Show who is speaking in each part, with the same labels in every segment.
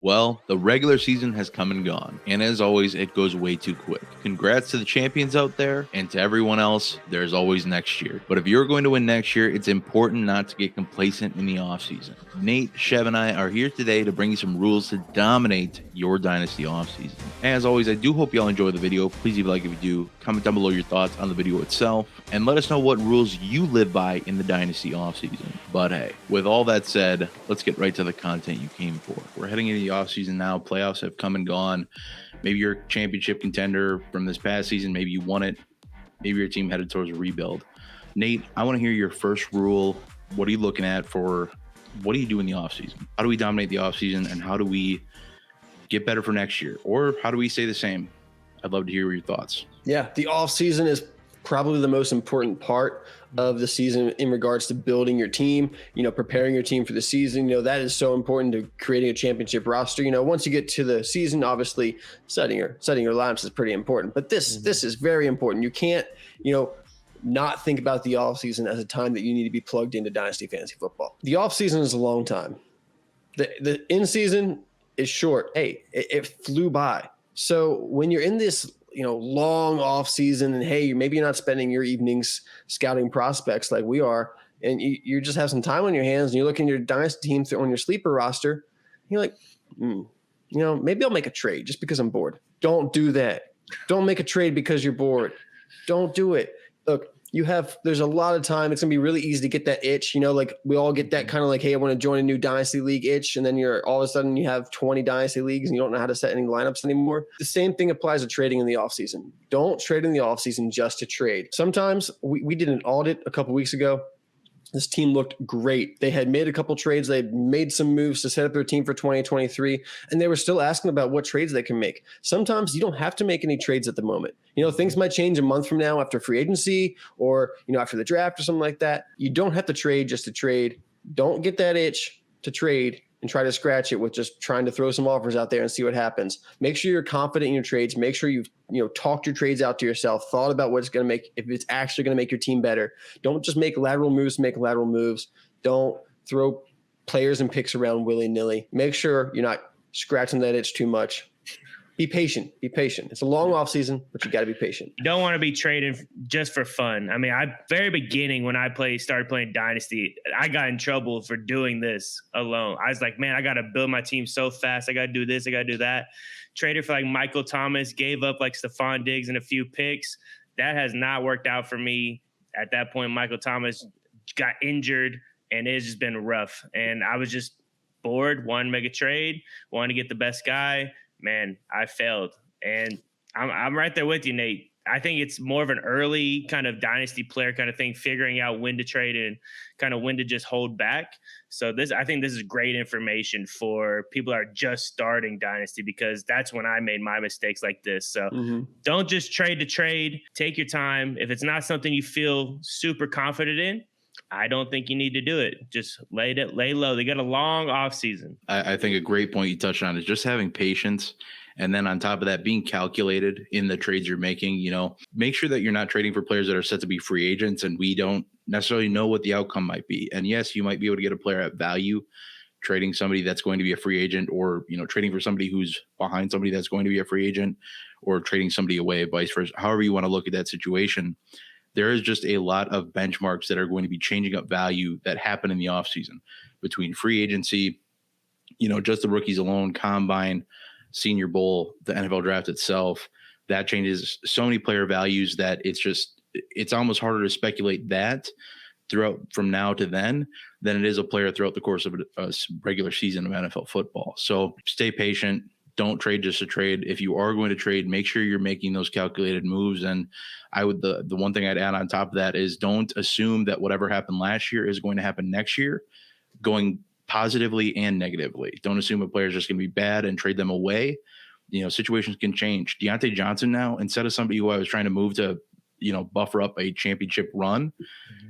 Speaker 1: Well, the regular season has come and gone, and as always, it goes way too quick. Congrats to the champions out there, and to everyone else, there's always next year. But if you're going to win next year, it's important not to get complacent in the offseason. Nate, Chev, and I are here today to bring you some rules to dominate your Dynasty offseason. As always, I do hope y'all enjoy the video. Please leave a like if you do. Comment down below your thoughts on the video itself, and let us know what rules you live by in the Dynasty offseason. But hey, with all that said, let's get right to the content you came for. We're heading into the offseason now. Playoffs have come and gone. Maybe you're a championship contender from this past season. Maybe you won it. Maybe your team headed towards a rebuild. Nate, I want to hear your first rule. What are you looking at for what do you do in the offseason? How do we dominate the offseason, and how do we get better for next year? Or how do we stay the same? I'd love to hear your thoughts.
Speaker 2: Yeah, the offseason is probably the most important part of the season in regards to building your team, preparing your team for the season. That is so important to creating a championship roster. Once you get to the season, obviously setting your lineups is pretty important, but this is very important. You can't, not think about the offseason as a time that you need to be plugged into Dynasty Fantasy Football. The offseason is a long time. The in-season is short. Hey, it flew by. So when you're in this long off season, and hey, maybe you're not spending your evenings scouting prospects like we are, and you just have some time on your hands, and you look in your dynasty team on your sleeper roster, and you're like, maybe I'll make a trade just because I'm bored. Don't do that. Don't make a trade because you're bored. Don't do it. Look, there's a lot of time. It's gonna be really easy to get that itch. Like we all get that kind of like, hey, I want to join a new dynasty league itch. And then all of a sudden you have 20 dynasty leagues and you don't know how to set any lineups anymore. The same thing applies to trading in the offseason. Don't trade in the offseason just to trade. Sometimes we did an audit a couple weeks ago. This team looked great. They had made a couple trades. They had made some moves to set up their team for 2023, and they were still asking about what trades they can make. Sometimes you don't have to make any trades at the moment. Things might change a month from now after free agency or, after the draft or something like that. You don't have to trade just to trade. Don't get that itch to trade and try to scratch it with just trying to throw some offers out there and see what happens. Make sure you're confident in your trades. Make sure you've talked your trades out to yourself, thought about what it's going to make, if it's actually going to make your team better. Don't just make lateral moves. Don't throw players and picks around willy-nilly. Make sure you're not scratching that itch too much. Be patient. It's a long off season, but you got to be patient.
Speaker 3: You don't want to be trading just for fun. I mean, very beginning when I started playing Dynasty, I got in trouble for doing this alone. I was like, man, I got to build my team so fast. I got to do this. I got to do that. Traded for like Michael Thomas, gave up like Stephon Diggs and a few picks. That has not worked out for me. At that point, Michael Thomas got injured, and it's just been rough. And I was just bored, wanted to make a trade, wanted to get the best guy. Man, I failed. And I'm right there with you, Nate. I think it's more of an early kind of dynasty player kind of thing, figuring out when to trade and kind of when to just hold back. So I think this is great information for people that are just starting dynasty, because that's when I made my mistakes like this. So Don't just trade to trade. Take your time. If it's not something you feel super confident in, I don't think you need to do it. Just lay low. They got a long off season.
Speaker 1: I think a great point you touched on is just having patience. And then on top of that, being calculated in the trades you're making. Make sure that you're not trading for players that are set to be free agents, and we don't necessarily know what the outcome might be. And yes, you might be able to get a player at value, trading somebody that's going to be a free agent, or, trading for somebody who's behind somebody that's going to be a free agent, or trading somebody away, vice versa. However you want to look at that situation. There is just a lot of benchmarks that are going to be changing up value that happen in the offseason between free agency, just the rookies alone, combine, Senior Bowl, the NFL draft itself. That changes so many player values that it's almost harder to speculate that throughout from now to then than it is a player throughout the course of a regular season of NFL football. So stay patient. Don't trade just to trade. If you are going to trade, make sure you're making those calculated moves. And the one thing I'd add on top of that is don't assume that whatever happened last year is going to happen next year, going positively and negatively. Don't assume a player is just going to be bad and trade them away. Situations can change. Deontay Johnson now, instead of somebody who I was trying to move to, buffer up a championship run,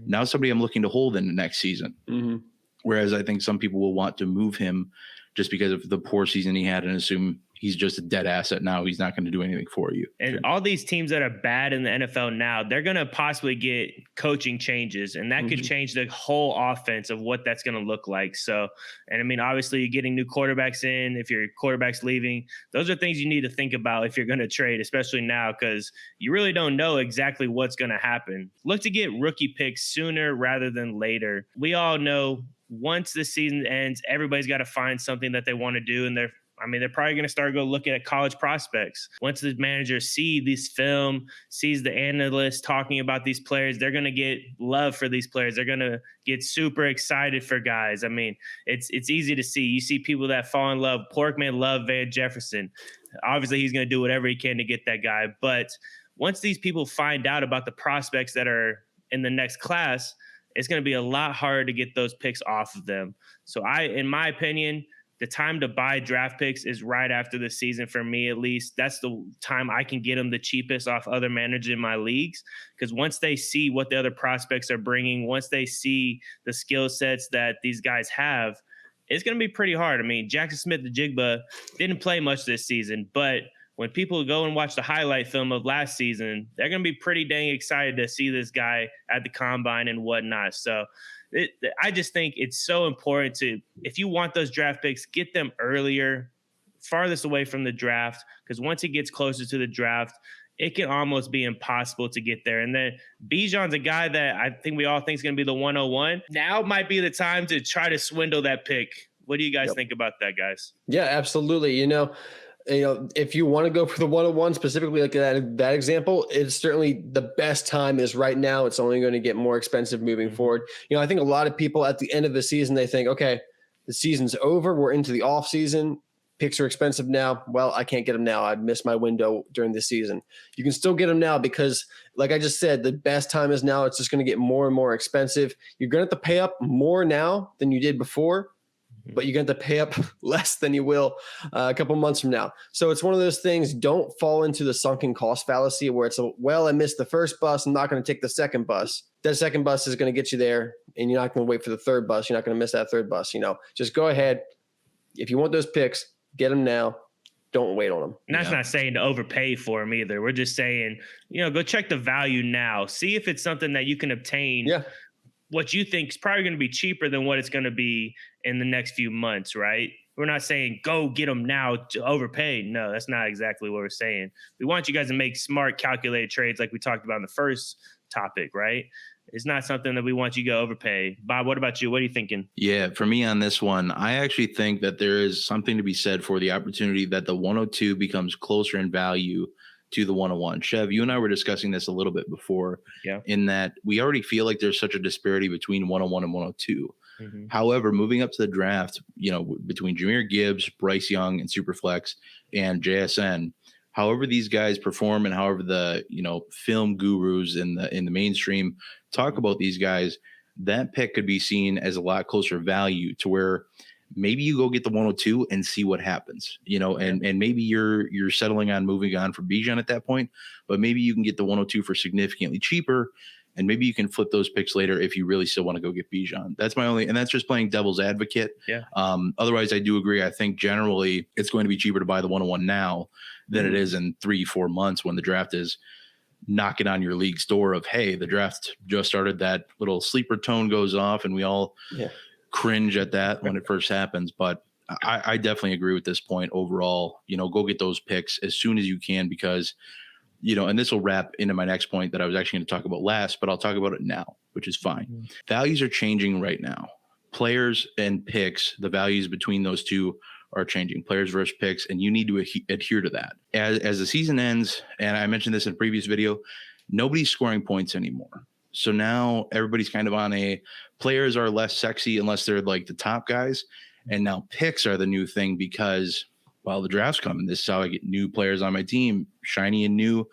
Speaker 1: now somebody I'm looking to hold in the next season. Whereas I think some people will want to move him just because of the poor season he had and assume he's just a dead asset now. He's not going to do anything for you.
Speaker 3: And all these teams that are bad in the NFL now, they're going to possibly get coaching changes, and that could change the whole offense of what that's going to look like. So, and I mean, obviously, you're getting new quarterbacks in. If your quarterback's leaving, those are things you need to think about if you're going to trade, especially now, because you really don't know exactly what's going to happen. Look to get rookie picks sooner rather than later. We all know once the season ends, everybody's got to find something that they want to do, and they're probably going to start go looking at college prospects. Once the managers see this film, sees the analysts talking about these players, they're going to get love for these players. They're going to get super excited for guys. I mean, it's easy to see. You see people that fall in love. Porkman loved Van Jefferson. Obviously, he's going to do whatever he can to get that guy. But once these people find out about the prospects that are in the next class, it's going to be a lot harder to get those picks off of them. So in my opinion, the time to buy draft picks is right after the season for me, at least. That's the time I can get them the cheapest off other managers in my leagues. Because once they see what the other prospects are bringing, once they see the skill sets that these guys have, it's going to be pretty hard. I mean, Jackson Smith-Njigba didn't play much this season, but when people go and watch the highlight film of last season, they're going to be pretty dang excited to see this guy at the combine and whatnot. So I just think it's so important to, if you want those draft picks, get them earlier, farthest away from the draft, because once it gets closer to the draft, it can almost be impossible to get there. And then Bijan's a guy that I think we all think is going to be the 101. Now might be the time to try to swindle that pick. What do you guys think about that, guys?
Speaker 2: Yeah, absolutely. You know, if you want to go for the 101 specifically, like that example, it's certainly the best time is right now. It's only going to get more expensive moving forward. You know, I think a lot of people at the end of the season, they think, okay, the season's over. We're into the off season. Picks are expensive now. Well, I can't get them now. I missed my window during the season. You can still get them now because, like I just said, the best time is now. It's just going to get more and more expensive. You're going to have to pay up more now than you did before, but you're going to have to pay up less than you will a couple months from now. So it's one of those things. Don't fall into the sunken cost fallacy where it's, well, I missed the first bus. I'm not going to take the second bus. That second bus is going to get you there, and you're not going to wait for the third bus. You're not going to miss that third bus. You know, just go ahead. If you want those picks, get them now. Don't wait on them.
Speaker 3: And that's not saying to overpay for them either. We're just saying, go check the value now. See if it's something that you can obtain.
Speaker 2: Yeah.
Speaker 3: What you think is probably going to be cheaper than what it's going to be in the next few months, right? We're not saying go get them now to overpay. No, that's not exactly what we're saying. We want you guys to make smart, calculated trades like we talked about in the first topic, right? It's not something that we want you to go overpay. Bob, what about you? What are you thinking?
Speaker 1: Yeah, for me on this one, I actually think that there is something to be said for the opportunity that the 102 becomes closer in value to the 101. Chev, you and I were discussing this a little bit before, in that we already feel like there's such a disparity between 101 and 102. Mm-hmm. However, moving up to the draft, between Jahmyr Gibbs, Bryce Young, and Superflex, and JSN, however these guys perform and however the film gurus in the mainstream talk about these guys, that pick could be seen as a lot closer value to where maybe you go get the 102 and see what happens, and maybe you're settling on moving on for Bijan at that point, but maybe you can get the 102 for significantly cheaper, and maybe you can flip those picks later if you really still want to go get Bijan. That's my only, and that's just playing devil's advocate.
Speaker 3: Yeah.
Speaker 1: Otherwise, I do agree. I think generally it's going to be cheaper to buy the 101 now than it is in 3-4 months when the draft is knocking on your league's door of, hey, the draft just started. That little sleeper tone goes off and we all cringe at that when it first happens. But I definitely agree with this point overall. Go get those picks as soon as you can because, and this will wrap into my next point that I was actually going to talk about last, but I'll talk about it now, which is fine. Mm-hmm. Values are changing right now. Players and picks, the values between those two are changing, players versus picks, and you need to adhere to that. As the season ends, and I mentioned this in a previous video, nobody's scoring points anymore. So now everybody's kind of on players are less sexy unless they're like the top guys. And now picks are the new thing because while the draft's coming, this is how I get new players on my team, shiny and new.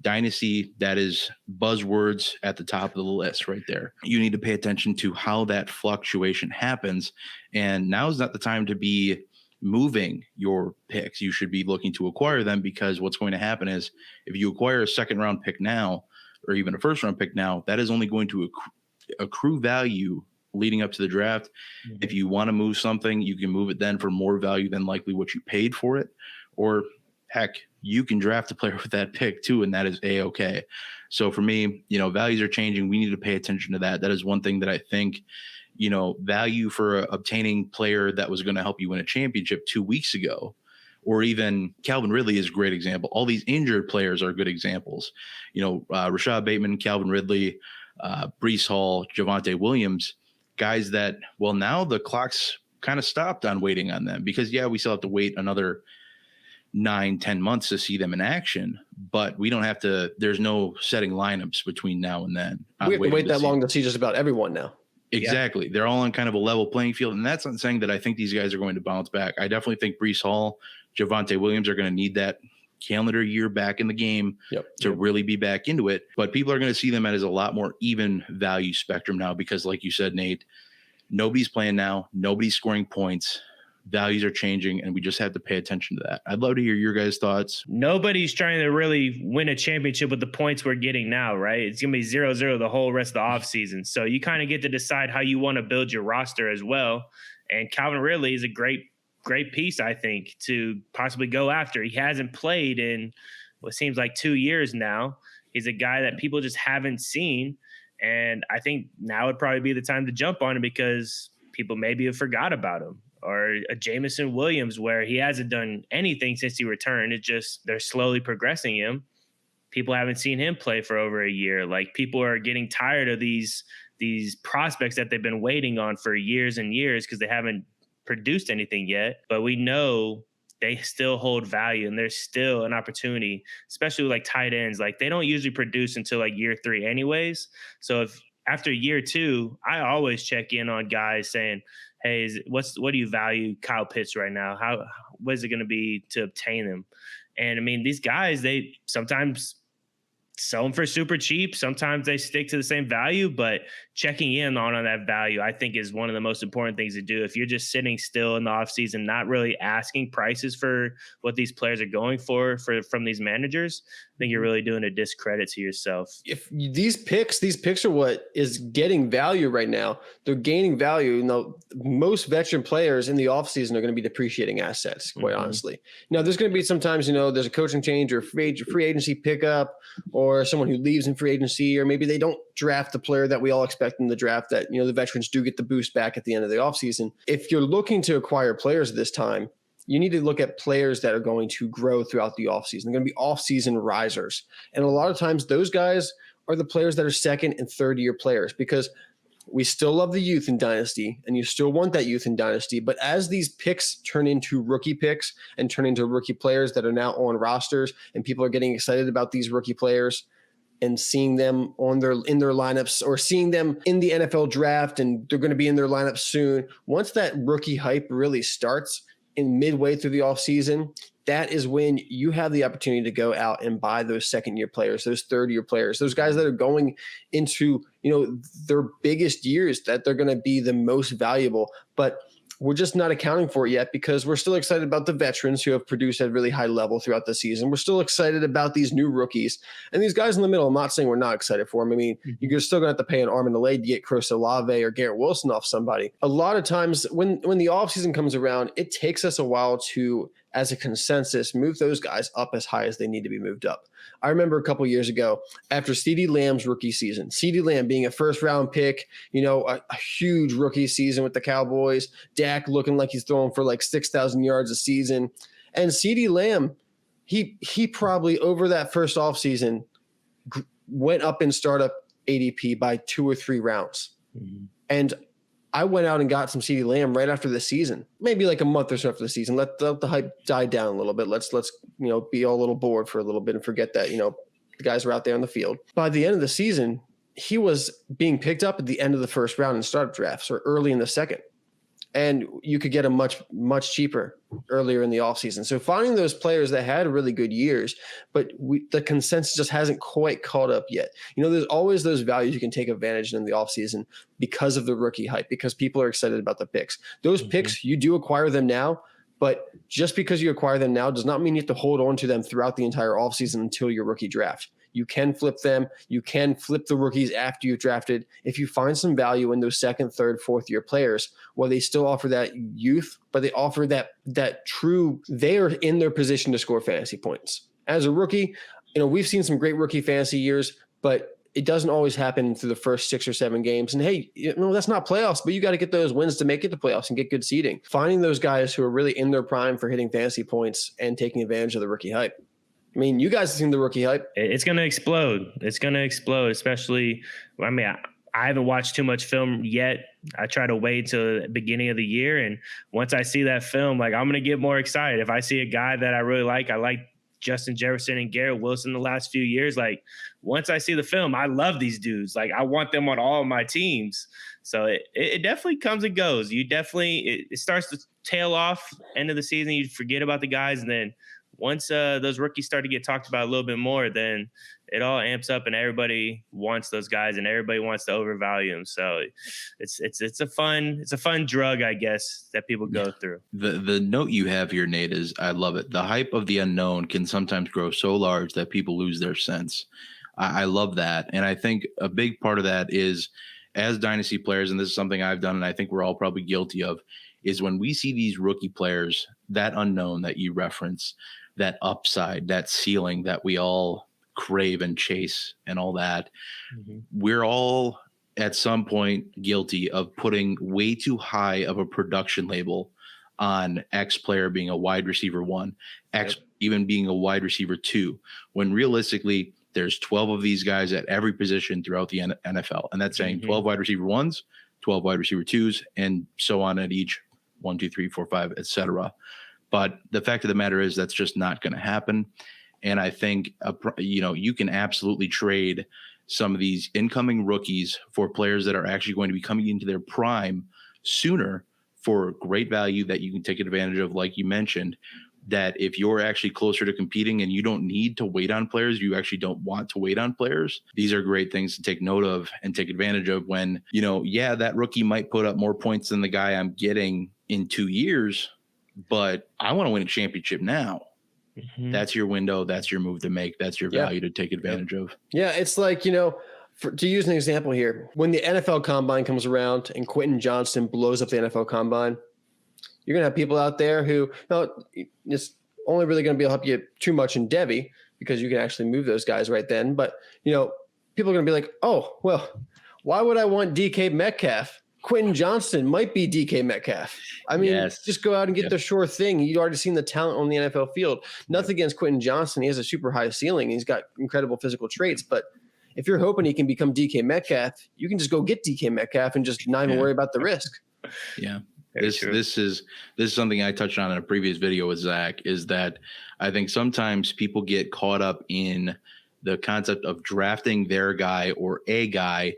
Speaker 1: Dynasty, that is buzzwords at the top of the list right there. You need to pay attention to how that fluctuation happens. And now is not the time to be moving your picks. You should be looking to acquire them because what's going to happen is if you acquire a second round pick now, or even a first round pick now, that is only going to accrue value leading up to the draft. If you want to move something, you can move it then for more value than likely what you paid for it. Or heck, you can draft a player with that pick too, and that is A-okay. So for me, values are changing. We need to pay attention to that. That is one thing that I think, value for obtaining player that was going to help you win a championship 2 weeks ago, or even Calvin Ridley is a great example. All these injured players are good examples. Rashad Bateman, Calvin Ridley, Breece Hall, Javonte Williams, guys that, well, now the clock's kind of stopped on waiting on them because, we still have to wait another 9-10 months to see them in action, but we don't have to, there's no setting lineups between now and then.
Speaker 2: We have to wait that long to see just about everyone now.
Speaker 1: Exactly. Yeah. They're all on kind of a level playing field. And that's not saying that I think these guys are going to bounce back. I definitely think Breece Hall, Javonte Williams are going to need that calendar year back in the game to really be back into it. But people are going to see them as a lot more even value spectrum now because, like you said, Nate, nobody's playing now. Nobody's scoring points. Values are changing, and we just have to pay attention to that. I'd love to hear your guys' thoughts.
Speaker 3: Nobody's trying to really win a championship with the points we're getting now, right? It's going to be 0-0 the whole rest of the offseason. So you kind of get to decide how you want to build your roster as well. And Calvin Ridley is a great piece, I think, to possibly go after. He hasn't played in what seems like 2 years now. He's a guy that people just haven't seen. And I think now would probably be the time to jump on him because people maybe have forgot about him. Or a Jameson Williams where he hasn't done anything since he returned. It's just they're slowly progressing him. People haven't seen him play for over a year. Like people are getting tired of these prospects that they've been waiting on for years and years because they haven't produced anything yet. But we know they still hold value and there's still an opportunity, especially with like tight ends. Like they don't usually produce until like year 3 anyways. So if after year 2, I always check in on guys saying, hey, what do you value Kyle Pitts right now? What is it going to be to obtain them? And I mean, these guys, they sometimes sell them for super cheap. Sometimes they stick to the same value, but checking in on that value, I think is one of the most important things to do. If you're just sitting still in the offseason, not really asking prices for what these players are going for from these managers, I think you're really doing a discredit to yourself.
Speaker 2: If these picks are what is getting value right now. They're gaining value. Most veteran players in the offseason are going to be depreciating assets, quite honestly. Now, there's going to be sometimes, there's a coaching change or free agency pickup or someone who leaves in free agency, or maybe they don't draft the player that we all expect in the draft that, the veterans do get the boost back at the end of the offseason. If you're looking to acquire players at this time, you need to look at players that are going to grow throughout the offseason. They're going to be off-season risers. And a lot of times those guys are the players that are second and third year players because we still love the youth in Dynasty and you still want that youth in Dynasty. But as these picks turn into rookie picks and turn into rookie players that are now on rosters and people are getting excited about these rookie players and seeing them in their lineups or seeing them in the NFL draft and they're going to be in their lineup soon. Once that rookie hype really starts in midway through the offseason, that is when you have the opportunity to go out and buy those second-year players, those third-year players, those guys that are going into, their biggest years, that they're going to be the most valuable. But we're just not accounting for it yet because we're still excited about the veterans who have produced at a really high level throughout the season. We're still excited about these new rookies. And these guys in the middle, I'm not saying we're not excited for them. I mean, you're still going to have to pay an arm and a leg to get Chris Olave or Garrett Wilson off somebody. A lot of times when the offseason comes around, it takes us a while to, as a consensus, move those guys up as high as they need to be moved up. I remember a couple years ago after CeeDee Lamb's rookie season, CeeDee Lamb being a first-round pick, a huge rookie season with the Cowboys, Dak looking like he's throwing for like 6,000 yards a season. And CeeDee Lamb, he probably over that first offseason went up in startup ADP by 2 or 3 rounds. Mm-hmm. And I went out and got some CeeDee Lamb right after the season, maybe like a month or so after the season. Let the hype die down a little bit. Let's be all a little bored for a little bit and forget that, the guys are out there on the field. By the end of the season, he was being picked up at the end of the first round in startup drafts or early in the second. And you could get him much, much cheaper earlier in the offseason. So finding those players that had really good years, but the consensus just hasn't quite caught up yet. There's always those values you can take advantage in the offseason because of the rookie hype, because people are excited about the picks. Those picks, you do acquire them now, but just because you acquire them now does not mean you have to hold on to them throughout the entire offseason until your rookie draft. You can flip them. You can flip the rookies after you've drafted. If you find some value in those second, third, fourth year players, well, they still offer that youth, but they offer that true, they are in their position to score fantasy points. As a rookie, we've seen some great rookie fantasy years, but it doesn't always happen through the first 6 or 7 games. And hey, that's not playoffs, but you got to get those wins to make it to playoffs and get good seeding. Finding those guys who are really in their prime for hitting fantasy points and taking advantage of the rookie hype. I mean, you guys have seen the rookie hype.
Speaker 3: It's going to explode. It's going to explode, especially, I haven't watched too much film yet. I try to wait till the beginning of the year. And once I see that film, I'm going to get more excited. If I see a guy that I really like, I like Justin Jefferson and Garrett Wilson the last few years. Once I see the film, I love these dudes. I want them on all of my teams. So it definitely comes and goes. It starts to tail off end of the season. You forget about the guys. And then once those rookies start to get talked about a little bit more, then it all amps up and everybody wants those guys and everybody wants to overvalue them. So it's a fun drug, I guess, that people go through.
Speaker 1: The note you have here, Nate, is I love it. The hype of the unknown can sometimes grow so large that people lose their sense. I love that. And I think a big part of that is, as dynasty players, and this is something I've done and I think we're all probably guilty of, is when we see these rookie players, that unknown that you reference, that upside, that ceiling that we all crave and chase and all that, we're all at some point guilty of putting way too high of a production label on X player being a wide receiver 1, X even being a wide receiver 2, when realistically there's 12 of these guys at every position throughout the NFL. And that's saying 12 wide receiver 1s, 12 wide receiver 2s, and so on at each 1, 2, 3, 4, 5, etc. But the fact of the matter is that's just not going to happen. And I think, you can absolutely trade some of these incoming rookies for players that are actually going to be coming into their prime sooner for great value that you can take advantage of, like you mentioned, that if you're actually closer to competing and you don't need to wait on players, you actually don't want to wait on players. These are great things to take note of and take advantage of when, that rookie might put up more points than the guy I'm getting in 2 years, but I want to win a championship now. That's your window. That's your move to make. That's your value to take advantage of.
Speaker 2: Yeah. It's to use an example here, when the NFL Combine comes around and Quentin Johnston blows up the NFL Combine, you're going to have people out there who, it's only really going to be able to help you too much in Devy because you can actually move those guys right then. But, people are going to be like, oh, well, why would I want DK Metcalf? Quentin Johnston might be DK Metcalf. I mean, just go out and get the sure thing. You've already seen the talent on the NFL field. Nothing against Quentin Johnston. He has a super high ceiling. He's got incredible physical traits. But if you're hoping he can become DK Metcalf, you can just go get DK Metcalf and just not even worry about the risk.
Speaker 1: Yeah. This is something I touched on in a previous video with Zach, is that I think sometimes people get caught up in the concept of drafting their guy or a guy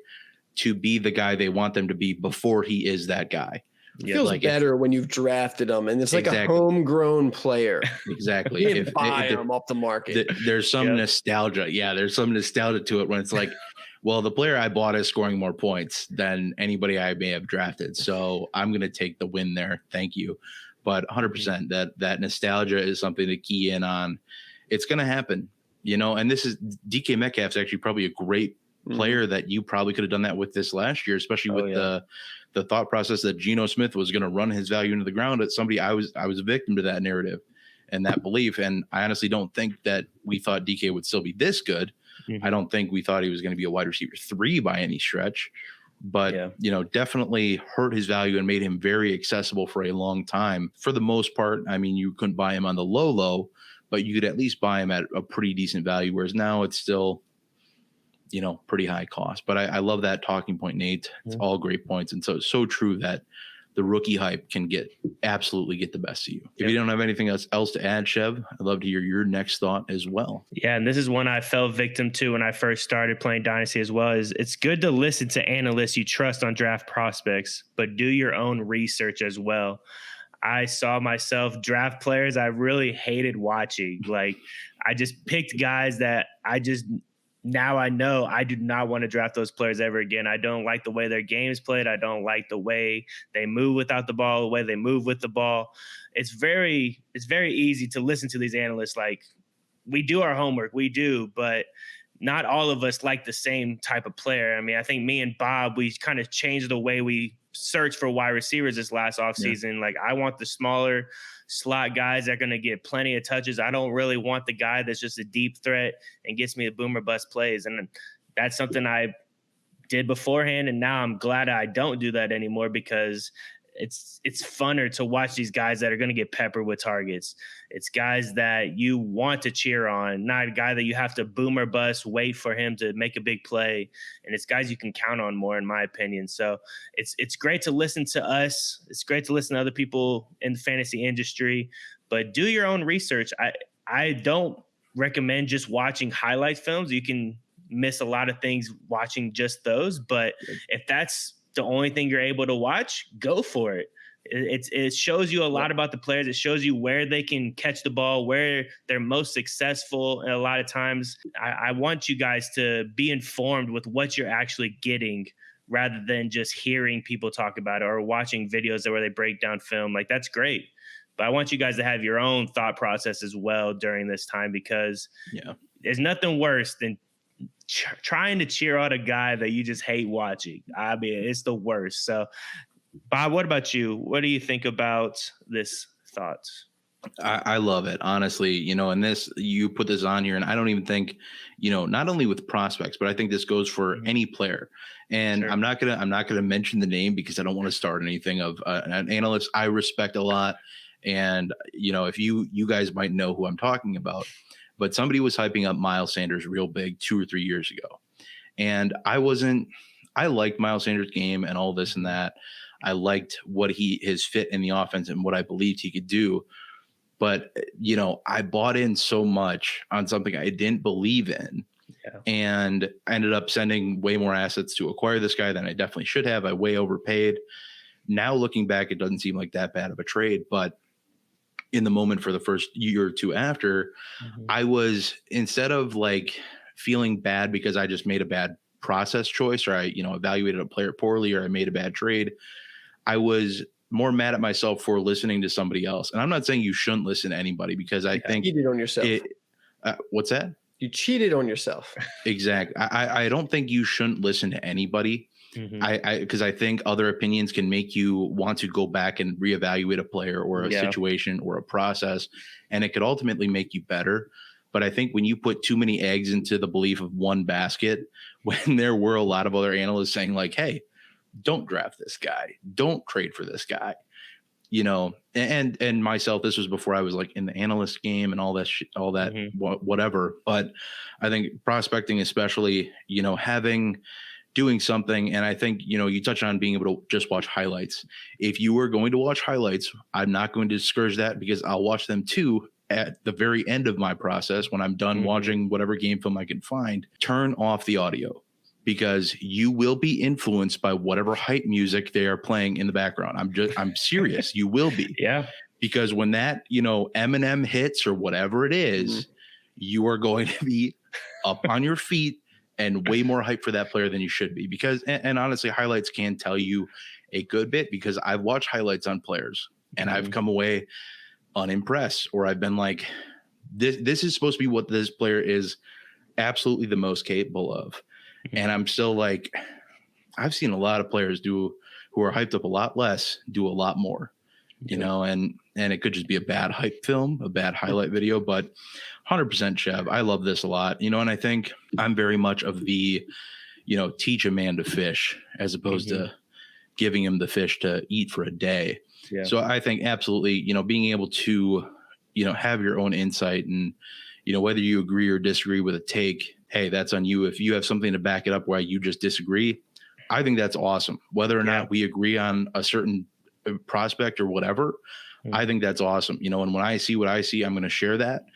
Speaker 1: to be the guy they want them to be before he is that guy.
Speaker 2: It feels better when you've drafted him and it's like a homegrown player.
Speaker 1: Exactly.
Speaker 2: You didn't buy him off the market.
Speaker 1: There's some nostalgia. Yeah, there's some nostalgia to it when it's like, well, the player I bought is scoring more points than anybody I may have drafted. So I'm going to take the win there. Thank you. But 100% that nostalgia is something to key in on. It's going to happen, and this is DK Metcalf's actually probably a great player that you probably could have done that with this last year, especially with the thought process that Geno Smith was going to run his value into the ground. At somebody, I was a victim to that narrative and that belief. And I honestly don't think that we thought DK would still be this good. I don't think we thought he was going to be a wide receiver 3 by any stretch, but definitely hurt his value and made him very accessible for a long time. For the most part, I mean, you couldn't buy him on the low, but you could at least buy him at a pretty decent value. Whereas now it's still, pretty high cost. But I love that talking point, Nate. It's all great points. And so true that the rookie hype can absolutely get the best of you. If you don't have anything else to add, Chev, I'd love to hear your next thought as well.
Speaker 3: Yeah, and this is one I fell victim to when I first started playing Dynasty as well. Is it's good to listen to analysts you trust on draft prospects, but do your own research as well. I saw myself draft players I really hated watching. I just picked guys that now I know I do not want to draft those players ever again. I don't like the way their game's played. I don't like the way they move without the ball, the way they move with the ball. It's very easy to listen to these analysts. We do our homework, we do, but not all of us like the same type of player. I mean, I think me and Bob, we kind of changed the way we search for wide receivers this last offseason. Like, I want the smaller slot guys that are going to get plenty of touches. I don't really want the guy that's just a deep threat and gets me the boomer bust plays. And that's something I did beforehand, and now I'm glad I don't do that anymore, because it's funner to watch these guys that are going to get peppered with targets. It's guys that you want to cheer on, not a guy that you have to boom or bust, wait for him to make a big play. And it's guys you can count on more, in my opinion. So it's great to listen to us. It's great to listen to other people in the fantasy industry, but do your own research. I don't recommend just watching highlight films. You can miss a lot of things watching just those, but if that's the only thing you're able to watch, go for it. It shows you a lot about the players. It shows you where they can catch the ball, where they're most successful. And a lot of times I want you guys to be informed with what you're actually getting, rather than just hearing people talk about it or watching videos where they break down film. Like, that's great, but I want you guys to have your own thought process as well during this time, because there's nothing worse than trying to cheer on a guy that you just hate watching. I mean, it's the worst. So, Bob, what about you? What do you think about this thoughts?
Speaker 1: I love it, honestly, and you put this on here, and I don't even think, not only with prospects, but I think this goes for any player. And sure. I'm not gonna mention the name, because I don't want to start anything of an analyst I respect a lot. And, if you guys might know who I'm talking about, but somebody was hyping up Miles Sanders real big 2 or 3 years ago. And I liked Miles Sanders' game and all this and that. I liked what his fit in the offense and what I believed he could do. But, I bought in so much on something I didn't believe in, and I ended up sending way more assets to acquire this guy than I definitely should have. I way overpaid. Now looking back, it doesn't seem like that bad of a trade, but in the moment for the first year or two after, I was, instead of like feeling bad because I just made a bad process choice, or I, evaluated a player poorly, or I made a bad trade, I was more mad at myself for listening to somebody else. And I'm not saying you shouldn't listen to anybody, because I think
Speaker 2: you cheated on yourself.
Speaker 1: What's that?
Speaker 2: You cheated on yourself.
Speaker 1: Exactly. I don't think you shouldn't listen to anybody. Because I think other opinions can make you want to go back and reevaluate a player or a situation or a process, and it could ultimately make you better. But I think when you put too many eggs into the belief of one basket, when there were a lot of other analysts saying like, hey, don't draft this guy, don't trade for this guy, and myself, this was before I was like in the analyst game and all that whatever. But I think prospecting, especially, doing something. And I think, you touched on being able to just watch highlights. If you were going to watch highlights, I'm not going to discourage that, because I'll watch them too at the very end of my process when I'm done watching whatever game film I can find. Turn off the audio, because you will be influenced by whatever hype music they are playing in the background. I'm serious. You will be. Yeah. Because when that, Eminem hits or whatever it is, you are going to be up on your feet and way more hype for that player than you should be. Because, and honestly, highlights can tell you a good bit, because I've watched highlights on players and I've come away unimpressed, or I've been like, this is supposed to be what this player is absolutely the most capable of. And I'm still like, I've seen a lot of players who are hyped up a lot less, do a lot more, and it could just be a bad hype film, a bad highlight video, but 100% Chev. I love this a lot, and I think I'm very much of the, teach a man to fish as opposed to giving him the fish to eat for a day. Yeah. So I think absolutely, being able to, have your own insight, and, whether you agree or disagree with a take, hey, that's on you. If you have something to back it up why you just disagree, I think that's awesome. Whether or not we agree on a certain prospect or whatever, I think that's awesome. And when I see what I see, I'm going to share that.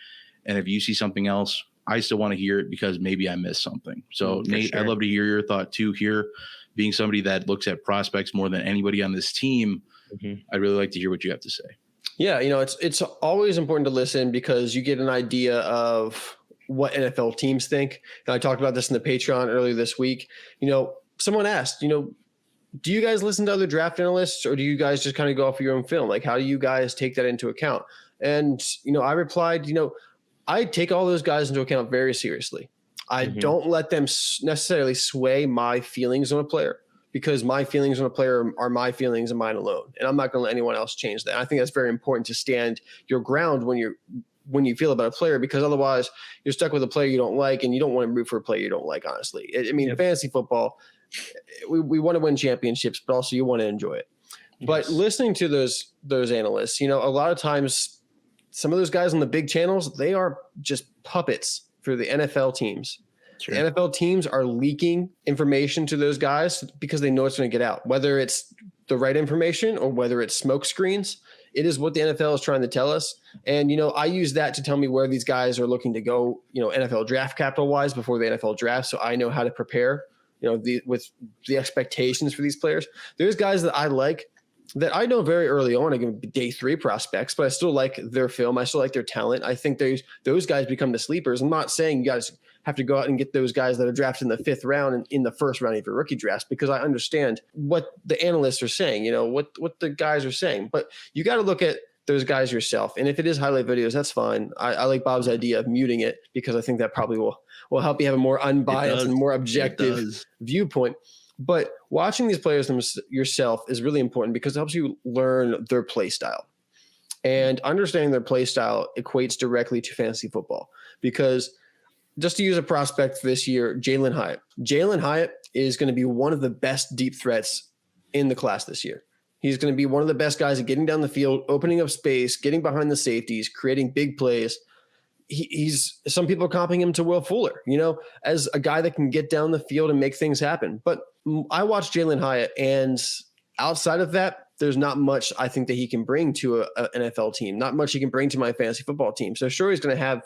Speaker 1: And if you see something else, I still want to hear it, because maybe I missed something. So Nate, I'd love to hear your thought too here. Being somebody that looks at prospects more than anybody on this team, I'd really like to hear what you have to say.
Speaker 2: Yeah, it's always important to listen, because you get an idea of what NFL teams think. And I talked about this in the Patreon earlier this week. Someone asked, do you guys listen to other draft analysts, or do you guys just kind of go off of your own film? Like, how do you guys take that into account? And, I replied, I take all those guys into account very seriously. I don't let them necessarily sway my feelings on a player, because my feelings on a player are my feelings and mine alone. And I'm not going to let anyone else change that. I think that's very important to stand your ground when you feel about a player, because otherwise you're stuck with a player you don't like, and you don't want to root for a player you don't like, honestly. I mean, fantasy football, we want to win championships, but also you want to enjoy it. Yes. But listening to those analysts, a lot of times some of those guys on the big channels, they are just puppets for the NFL teams. Sure. The NFL teams are leaking information to those guys because they know it's going to get out, whether it's the right information or whether it's smoke screens. It is what the NFL is trying to tell us. And, I use that to tell me where these guys are looking to go, NFL draft capital wise before the NFL draft. So I know how to prepare, with the expectations for these players. There's guys that I like that I know very early on, again, day 3 prospects, but I still like their film. I still like their talent. I think those guys become the sleepers. I'm not saying you guys have to go out and get those guys that are drafted in the 5th round and in the 1st round of your rookie drafts, because I understand what the analysts are saying, what the guys are saying. But you got to look at those guys yourself. And if it is highlight videos, that's fine. I like Bob's idea of muting it, because I think that probably will help you have a more unbiased and more objective viewpoint. But watching these players yourself is really important, because it helps you learn their play style. And understanding their play style equates directly to fantasy football, because just to use a prospect for this year, Jalen Hyatt. Jalen Hyatt is going to be one of the best deep threats in the class this year. He's going to be one of the best guys at getting down the field, opening up space, getting behind the safeties, creating big plays. He's some people are comping him to Will Fuller, as a guy that can get down the field and make things happen. But I watched Jalen Hyatt, and outside of that, there's not much I think that he can bring to an NFL team, not much he can bring to my fantasy football team. So sure, he's going to have,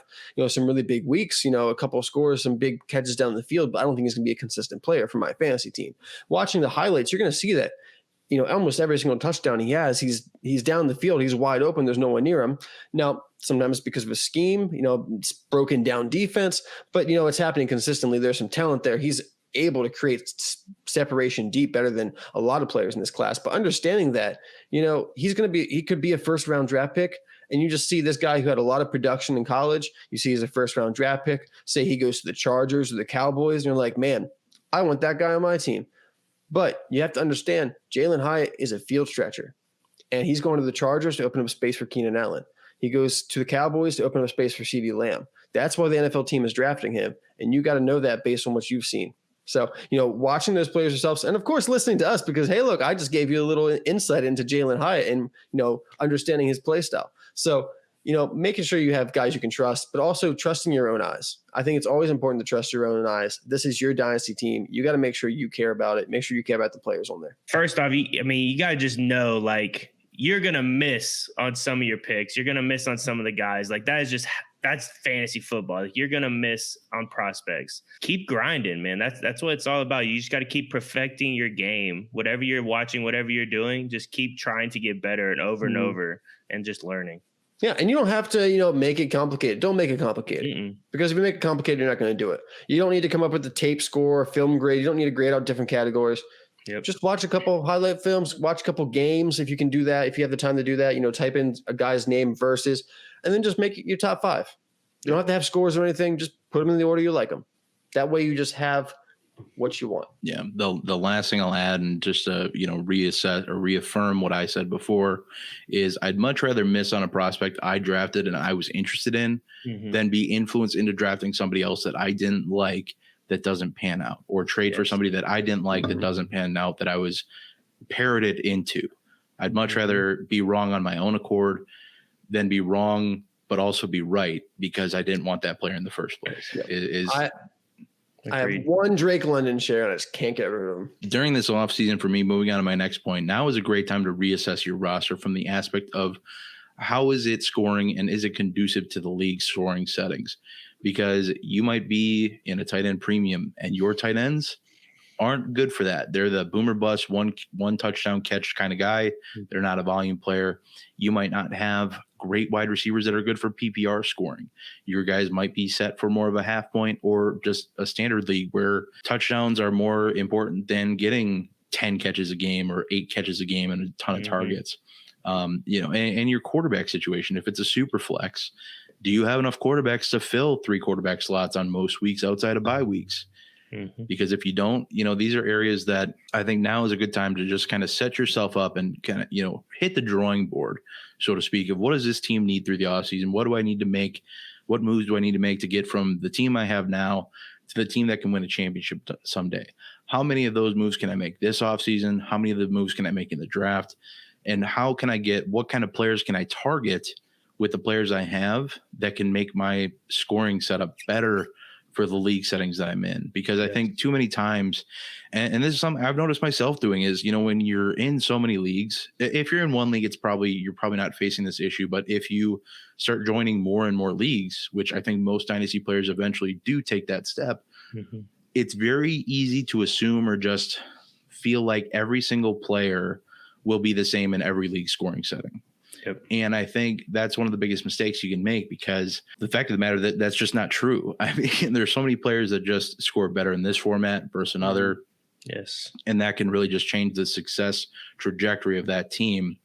Speaker 2: some really big weeks, a couple of scores, some big catches down the field, but I don't think he's going to be a consistent player for my fantasy team. Watching the highlights, you're going to see that, almost every single touchdown he has, he's down the field, he's wide open, there's no one near him. Now, sometimes because of a scheme, it's broken down defense, but it's happening consistently. There's some talent there. He's able to create separation deep better than a lot of players in this class. But understanding that, he could be a 1st round draft pick, and you just see this guy who had a lot of production in college. You see he's a 1st round draft pick. Say he goes to the Chargers or the Cowboys, and you're like, man, I want that guy on my team. But you have to understand, Jalen Hyatt is a field stretcher, and he's going to the Chargers to open up space for Keenan Allen. He goes to the Cowboys to open up space for CeeDee Lamb. That's why the NFL team is drafting him, and you got to know that based on what you've seen. So, watching those players yourselves, and of course, listening to us, because, hey, look, I just gave you a little insight into Jalen Hyatt and, understanding his play style. So, making sure you have guys you can trust, but also trusting your own eyes. I think it's always important to trust your own eyes. This is your dynasty team. You got to make sure you care about it. Make sure you care about the players on there.
Speaker 3: First off, you got to just know, you're going to miss on some of your picks. You're going to miss on some of the guys. That's fantasy football. You're going to miss on prospects. Keep grinding, man. That's what it's all about. You just got to keep perfecting your game. Whatever you're watching, whatever you're doing, just keep trying to get better and over and over, and just learning.
Speaker 2: Yeah, and you don't have to, make it complicated. Don't make it complicated. Because if you make it complicated, you're not going to do it. You don't need to come up with the tape score, film grade. You don't need to grade out different categories. Yep. Just watch a couple highlight films, watch a couple games if you can do that. If you have the time to do that, type in a guy's name versus, and then just make it your top 5. You don't have to have scores or anything. Just put them in the order you like them. That way you just have what you want.
Speaker 1: Yeah. The last thing I'll add, and just reassess or reaffirm what I said before, is I'd much rather miss on a prospect I drafted and I was interested in than be influenced into drafting somebody else that I didn't like that doesn't pan out, or trade for somebody that I didn't like that doesn't pan out, that I was parroted into. I'd much rather be wrong on my own accord than be wrong but also be right because I didn't want that player in the first place.
Speaker 2: I have one Drake London share, and I just can't get rid of him.
Speaker 1: During this offseason, for me, moving on to my next point, now is a great time to reassess your roster from the aspect of how is it scoring and is it conducive to the league scoring settings? Because you might be in a tight end premium and your tight ends aren't good for that. They're the boomer bust, one touchdown catch kind of guy. They're not a volume player. You might not have great wide receivers that are good for PPR scoring. Your guys might be set for more of a half point or just a standard league where touchdowns are more important than getting 10 catches a game or 8 catches a game and a ton of targets. And your quarterback situation, if it's a super flex, Do you have enough quarterbacks to fill 3 quarterback slots on most weeks outside of bye weeks? Because if you don't, these are areas that I think now is a good time to just kind of set yourself up and kind of, hit the drawing board, so to speak, of what does this team need through the offseason? What do I need to make? What moves do I need to make to get from the team I have now to the team that can win a championship someday? How many of those moves can I make this offseason? How many of the moves can I make in the draft? And how can I what kind of players can I target with the players I have that can make my scoring setup better for the league settings that I'm in? Because I think too many times, and this is something I've noticed myself doing, is, when you're in so many leagues, if you're in one league, you're probably not facing this issue. But if you start joining more and more leagues, which I think most dynasty players eventually do take that step, it's very easy to assume or just feel like every single player will be the same in every league scoring setting. Yep. And I think that's one of the biggest mistakes you can make, because the fact of the matter that's just not true. I mean, there's so many players that just score better in this format versus another.
Speaker 3: Yes.
Speaker 1: And that can really just change the success trajectory of that team.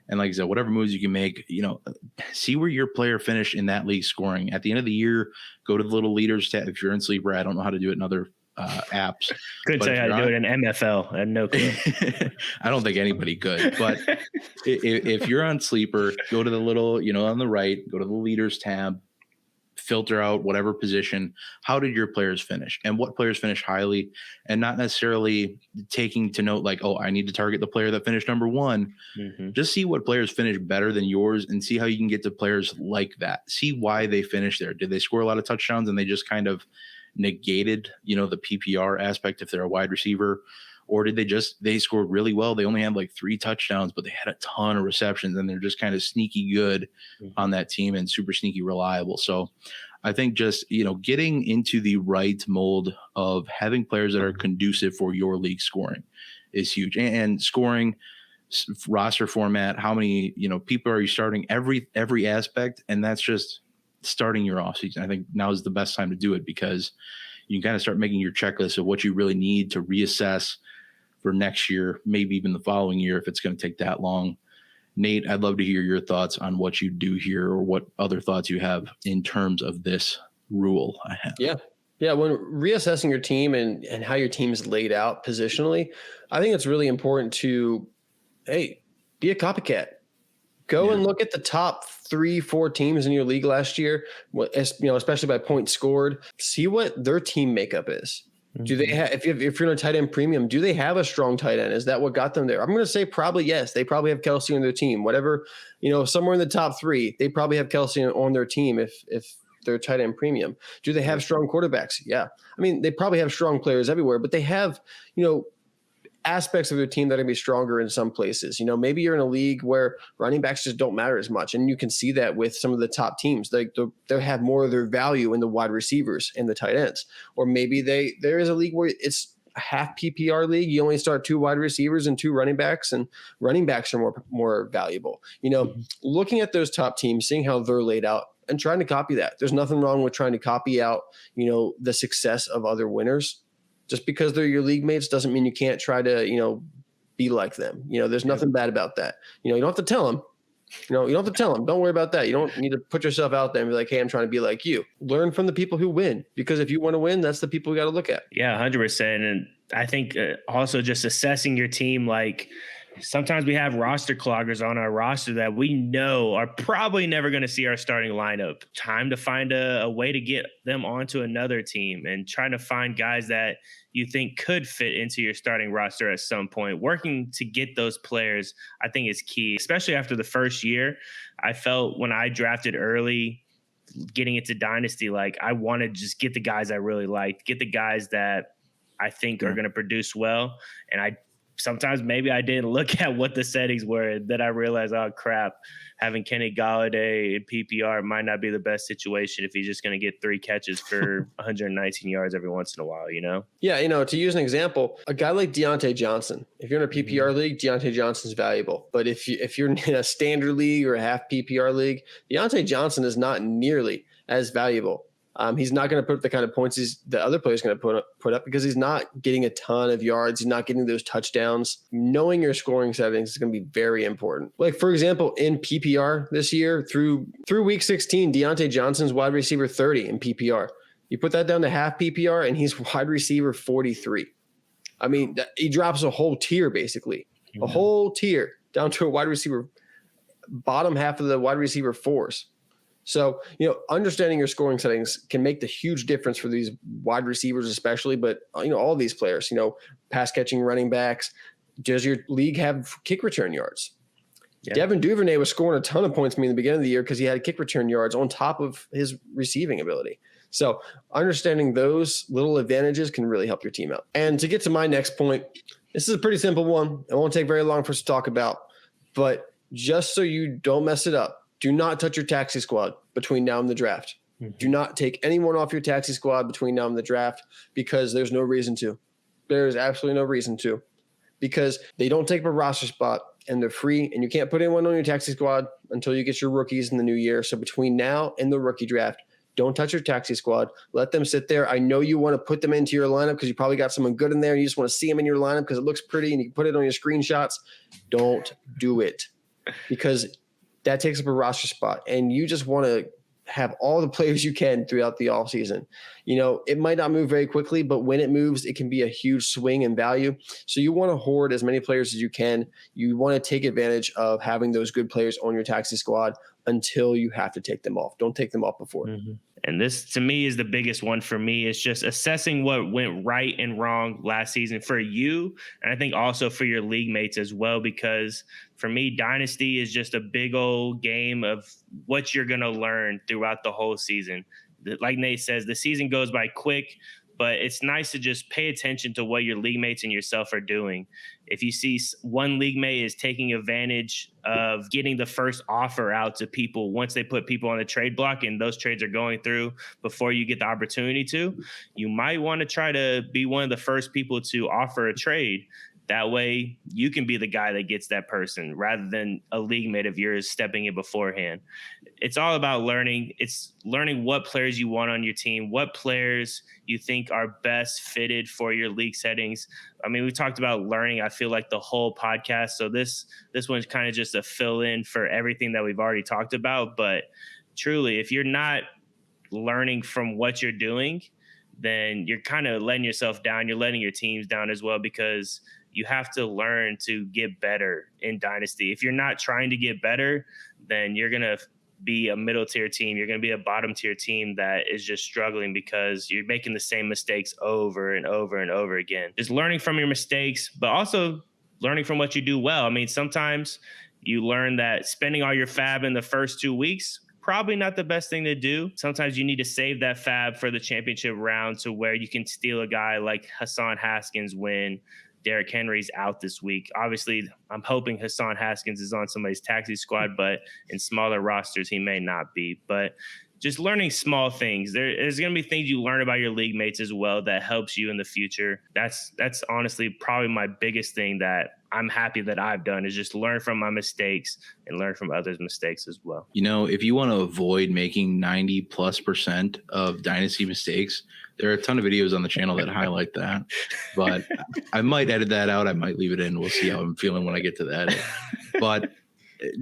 Speaker 1: And like I said, whatever moves you can make, see where your player finished in that league scoring. At the end of the year, go to the little leaders tab. If you're in Sleeper, I don't know how to do it in other apps.
Speaker 3: Couldn't tell you how to do it in MFL. I had no clue.
Speaker 1: I don't think anybody could. But if you're on Sleeper, go to the little, on the right, go to the leaders tab, filter out whatever position. How did your players finish, and what players finish highly, and not necessarily taking to note like, oh, I need to target the player that finished number 1. Just see what players finish better than yours and see how you can get to players like that. See why they finished there. Did they score a lot of touchdowns and they just kind of negated, the PPR aspect if they're a wide receiver? Or did they scored really well? They only had like 3 touchdowns, but they had a ton of receptions, and they're just kind of sneaky good on that team and super sneaky reliable. So I think just, getting into the right mold of having players that are conducive for your league scoring is huge. And scoring, roster format, how many, people are you starting, every aspect. And that's just starting your offseason. I think now is the best time to do it, because you can kind of start making your checklist of what you really need to reassess for next year, maybe even the following year, if it's going to take that long. Nate, I'd love to hear your thoughts on what you do here, or what other thoughts you have in terms of this rule I have.
Speaker 2: Yeah. When reassessing your team and how your team is laid out positionally, I think it's really important to, be a copycat. Go and look at the top 3-4 teams in your league last year, especially by points scored. See what their team makeup is. Do they have, if you're in a tight end premium, do they have a strong tight end? Is that what got them there? I'm going to say probably yes. They probably have Kelsey on their team. Whatever, somewhere in the top 3, they probably have Kelsey on their team if they're tight end premium. Do they have strong quarterbacks? Yeah. I mean, they probably have strong players everywhere, but they have, aspects of their team that are going to be stronger in some places. Maybe you're in a league where running backs just don't matter as much. And you can see that with some of the top teams. They have more of their value in the wide receivers and the tight ends. Or maybe there is a league where it's a half PPR league. You only start 2 wide receivers and 2 running backs, and running backs are more valuable. Looking at those top teams, seeing how they're laid out, and trying to copy that. There's nothing wrong with trying to copy out, the success of other winners. Just because they're your league mates doesn't mean you can't try to, be like them. There's nothing bad about that. You don't have to tell them. You don't have to tell them. Don't worry about that. You don't need to put yourself out there and be like, hey, I'm trying to be like you. Learn from the people who win, because if you want to win, that's the people we got to look at.
Speaker 3: Yeah, 100%. And I think also just assessing your team, like sometimes we have roster cloggers on our roster that we know are probably never going to see our starting lineup. Time to find a way to get them onto another team, and trying to find guys that you think could fit into your starting roster at some point. Working to get those players, I think, is key, especially after the first year. I felt when I drafted early, getting into Dynasty, like I wanted to just get the guys I really liked, get the guys that I think are going to produce well. And sometimes maybe I didn't look at what the settings were, that I realized, oh crap, having Kenny Golladay in PPR might not be the best situation if he's just going to get 3 catches for 119 yards every once in a while,
Speaker 2: Yeah, to use an example, a guy like Deontay Johnson, if you're in a PPR league, Deontay Johnson's valuable. But if you're in a standard league or a half PPR league, Deontay Johnson is not nearly as valuable He's not going to put up the kind of points the other player's going to put up because he's not getting a ton of yards. He's not getting those touchdowns. Knowing your scoring settings is going to be very important. Like, for example, in PPR this year, through week 16, Deontay Johnson's wide receiver 30 in PPR. You put that down to half PPR, and he's wide receiver 43. I mean, he drops a whole tier, basically. A whole tier down to a wide receiver, bottom half of the wide receiver fours. So, understanding your scoring settings can make the huge difference for these wide receivers especially, but, all these players, pass catching running backs. Does your league have kick return yards? Yeah. Devin Duvernay was scoring a ton of points for me in the beginning of the year because he had kick return yards on top of his receiving ability. So understanding those little advantages can really help your team out. And to get to my next point, this is a pretty simple one. It won't take very long for us to talk about, but just so you don't mess it up, do not touch your taxi squad between now and the draft. Mm-hmm. Do not take anyone off your taxi squad between now and the draft because there's no reason to. There is absolutely no reason to, because they don't take up a roster spot and they're free, and you can't put anyone on your taxi squad until you get your rookies in the new year. So between now and the rookie draft, don't touch your taxi squad. Let them sit there. I know you want to put them into your lineup because you probably got someone good in there and you just want to see them in your lineup because it looks pretty and you can put it on your screenshots. Don't do it, because that takes up a roster spot and you just want to have all the players you can throughout the offseason. It might not move very quickly, but when it moves, it can be a huge swing in value. So you want to hoard as many players as you can. You want to take advantage of having those good players on your taxi squad until you have to take them off. Don't take them off before.
Speaker 3: Mm-hmm. And this, to me, is the biggest one for me. It's just assessing what went right and wrong last season for you. And I think also for your league mates as well, because for me, Dynasty is just a big old game of what you're going to learn throughout the whole season. Like Nate says, the season goes by quick, but it's nice to just pay attention to what your league mates and yourself are doing. If you see one league mate is taking advantage of getting the first offer out to people once they put people on the trade block and those trades are going through before you get the opportunity to, you might want to try to be one of the first people to offer a trade. That way you can be the guy that gets that person rather than a league mate of yours stepping in beforehand. It's all about learning. It's learning what players you want on your team, what players you think are best fitted for your league settings. I mean, we talked about learning, I feel like, the whole podcast. So this one's kind of just a fill in for everything that we've already talked about. But truly, if you're not learning from what you're doing, then you're kind of letting yourself down. You're letting your teams down as well, because you have to learn to get better in Dynasty. If you're not trying to get better, then you're going to be a middle tier team. You're going to be a bottom tier team that is just struggling because you're making the same mistakes over and over and over again. Just learning from your mistakes, but also learning from what you do well. I mean, sometimes you learn that spending all your fab in the first 2 weeks, probably not the best thing to do. Sometimes you need to save that fab for the championship round to where you can steal a guy like Hassan Haskins when Derrick Henry's out this week. Obviously, I'm hoping Hassan Haskins is on somebody's taxi squad, but in smaller rosters, he may not be. But just learning small things. There's going to be things you learn about your league mates as well that helps you in the future. That's honestly probably my biggest thing that I'm happy that I've done, is just learn from my mistakes and learn from others' mistakes as well.
Speaker 1: If you want to avoid making 90+% of Dynasty mistakes, there are a ton of videos on the channel that highlight that, but I might edit that out. I might leave it in. We'll see how I'm feeling when I get to that. But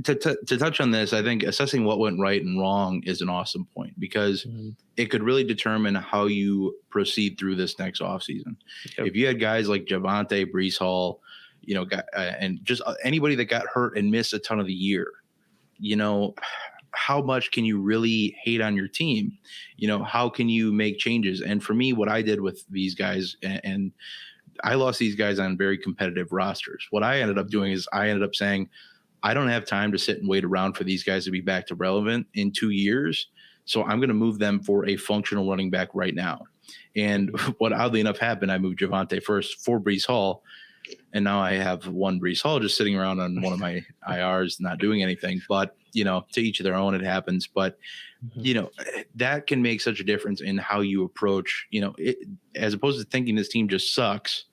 Speaker 1: to touch on this, I think assessing what went right and wrong is an awesome point, because it could really determine how you proceed through this next offseason. Yep. If you had guys like Javonte, Breece Hall, and just anybody that got hurt and missed a ton of the year, how much can you really hate on your team? How can you make changes? And for me, what I did with these guys, and I lost these guys on very competitive rosters. What I ended up doing is I ended up saying, I don't have time to sit and wait around for these guys to be back to relevant in 2 years. So I'm going to move them for a functional running back right now. And what oddly enough happened, I moved Javonte first for Breece Hall. And now I have one Breece Hall just sitting around on one of my IRs, not doing anything. But, to each of their own, it happens. But, that can make such a difference in how you approach, as opposed to thinking this team just sucks.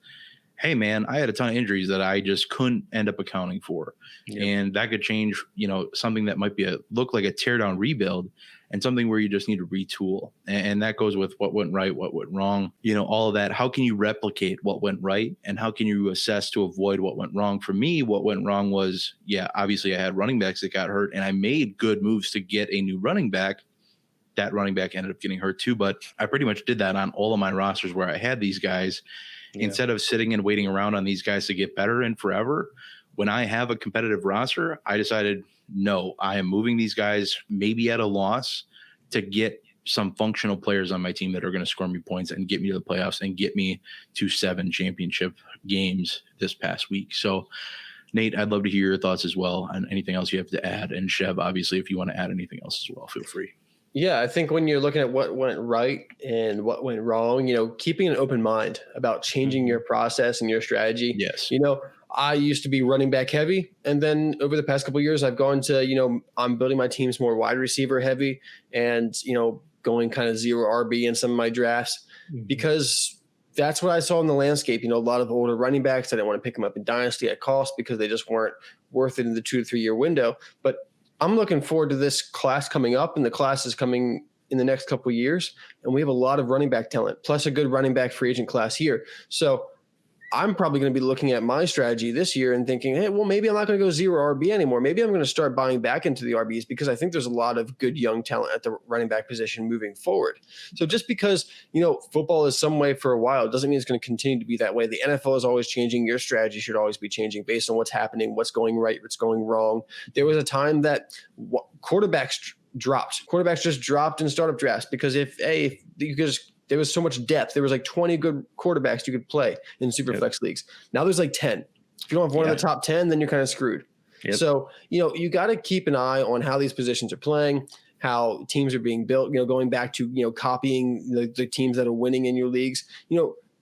Speaker 1: Hey, man, I had a ton of injuries that I just couldn't end up accounting for. Yep. And that could change, something that might look like a teardown rebuild and something where you just need to retool. And that goes with what went right, what went wrong, all of that. How can you replicate what went right, and how can you assess to avoid what went wrong? For me, what went wrong was, obviously I had running backs that got hurt, and I made good moves to get a new running back. That running back ended up getting hurt too, but I pretty much did that on all of my rosters where I had these guys. Instead of sitting and waiting around on these guys to get better and forever, when I have a competitive roster, I decided, no, I am moving these guys maybe at a loss to get some functional players on my team that are going to score me points and get me to the playoffs and get me to 7 championship games this past week. So, Nate, I'd love to hear your thoughts as well on anything else you have to add. And Chev, obviously, if you want to add anything else as well, feel free.
Speaker 2: Yeah, I think when you're looking at what went right and what went wrong, keeping an open mind about changing your process and your strategy.
Speaker 1: Yes.
Speaker 2: I used to be running back heavy. And then over the past couple of years, I've gone to, I'm building my teams more wide receiver heavy and, going kind of 0 RB in some of my drafts because that's what I saw in the landscape. A lot of older running backs, I didn't want to pick them up in Dynasty at cost because they just weren't worth it in the 2 to 3 year window. But I'm looking forward to this class coming up, and the class is coming in the next couple of years. And we have a lot of running back talent, plus a good running back free agent class here. So I'm probably going to be looking at my strategy this year and thinking, hey, well, maybe I'm not going to go 0 RB anymore. Maybe I'm going to start buying back into the RBs because I think there's a lot of good young talent at the running back position moving forward. So just because, football is some way for a while, it doesn't mean it's going to continue to be that way. The NFL is always changing. Your strategy should always be changing based on what's happening, what's going right, what's going wrong. There was a time that quarterbacks dropped. Quarterbacks just dropped in startup drafts because if you could just – there was so much depth. There was like 20 good quarterbacks you could play in Superflex leagues. Now there's like 10. If you don't have one of the top 10, then you're kind of screwed. Yep. So, you got to keep an eye on how these positions are playing, how teams are being built, going back to, copying the teams that are winning in your leagues.